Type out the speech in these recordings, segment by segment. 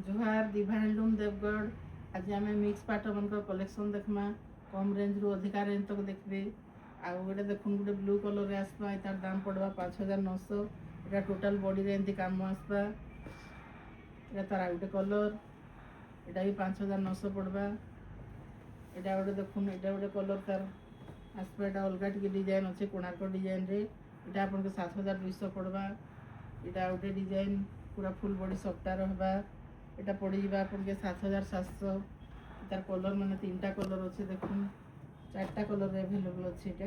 जोहार दिभा हैंडलूम देवगढ़। आज आम मिक्स पार्ट मन कलेक्शन देखमा कम रेंज रु अधिका रेंज तक देखबे। आउ गोटे देखुन गोटे ब्लू कलर रे आसबा तार दाम पड़वा 5900। एटा टोटल बॉडी रे एंती काम आसबा। एटा तार गोटे कलर एटा भी 5900 पड़वा। एटा गोटे देखुन एटा गोटे कलर तार आसबा। एटा अलगा टिके डिजाइन अच्छे कोणार्क डिजाइन रे एटा आपन के 7200 पड़वा। एटा गोटे डिजाइन पूरा फुल बॉडी सफ्टा रहबा। एटा पड़ी जीवा आपन के 7700। तार कलर माने तीनटा कलर अच्छे देखुन चारटा कलर अवेलेबल अच्छे। एटा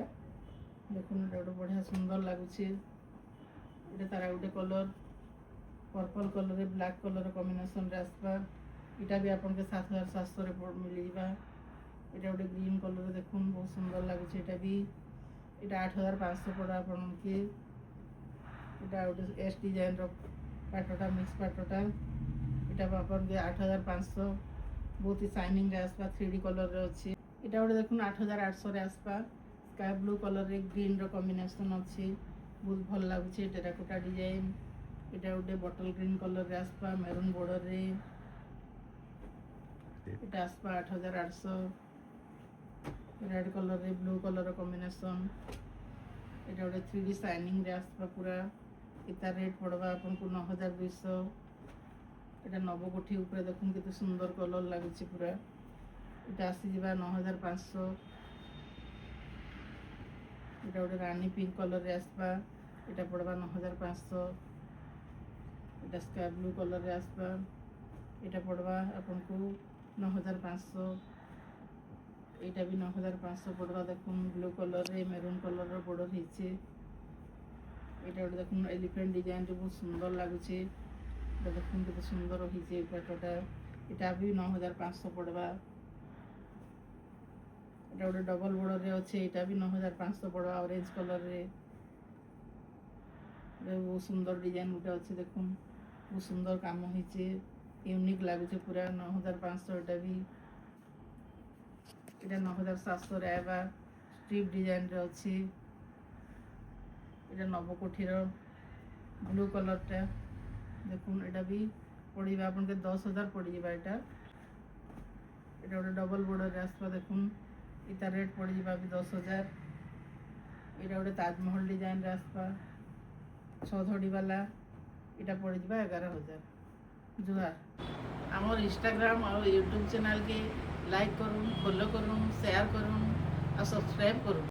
देखुन एटा गोटे बढ़िया सुंदर लागुचे। एटा तार गोटे कलर पर्पल कलर रे ब्लैक कलर कॉम्बिनेशन रे आसबा। एटा भी आपन के 7700 रे मिल जीवा। एटा गोटे ग्रीन कलर रे देखुन बहुत सुंदर लागुचे। एटा भी एटा 8500 पड़ा आपन के। एटा गोटे एस डिजाइन रो पाटोटा मिक्स पाटोटा एटा अपन के 8500 बहुत ही शाइनिंग रे आसबा 3D कलर रे अछि। एटा गोटे देखुन 8800 रे आसबा। स्काई ब्लू कलर रे ग्रीन रो कॉम्बिनेशन अछि बहुत भल लागुचे। टेराकोटा डिजाइन एटा गोटे बॉटल ग्रीन कलर रे आसबा मेरून बॉर्डर रे। एटा आसबा 8800 रेड कलर रे ब्लू कलर रो कॉम्बिनेशन। एटा गोटे 3D शाइनिंग रे आसबा पूरा। इता रेट पड़वा अपन को 9200। एटा नव कोठी ऊपर देखुन केते सुंदर कलर लागुची पूरा। एटा आसी जीवा 9500। एटा गोटे रानी पिंक कलर रे आसबा। एटा पड़वा 9500। एटा स्काई ब्लू कलर रे आसबा। एटा पड़वा अपन को 9500। एटा भी 9500 पड़वा देखुन ब्लू कलर रे मेरून कलर रो बॉर्डर हिचे। एटा गोटे देखुन एलिफेंट डिजाइन रे बहुत सुंदर लागुचे। एटा देखुन केते सुंदर हिचे पाटोटा। एटा भी 9500 पड़वा। एटा गोटे डबल बॉर्डर रे अच्छे। एटा भी 9500 पड़वा ऑरेंज कलर रे। एटा बहुत सुंदर डिजाइन गोटे अच्छे देखुन बहुत सुंदर काम हिचे यूनिक लागुचे पूरा 9500। एटा भी एटा 9700 रे आबा स्ट्रिप डिजाइन रे अच्छे। एटा नव कोठी रो ब्लू कलर टा देखुन एटा भी पड़ीबा अपन के 10000 पड़ी जीवा। एटा एटा गोटे डबल बॉर्डर रे आसबा देखुन इता रेट पड़ी जीवा भी 10000। एटा गोटे ताजमहल डिजाइन रे आसबा 6 धड़ी वाला एटा पड़ी जीवा 11000। जुहार। हमर इंस्टाग्राम और यूट्यूब चैनल के लाइक करूँ फॉलो करूँ शेयर करूँ और सब्सक्राइब करूँ।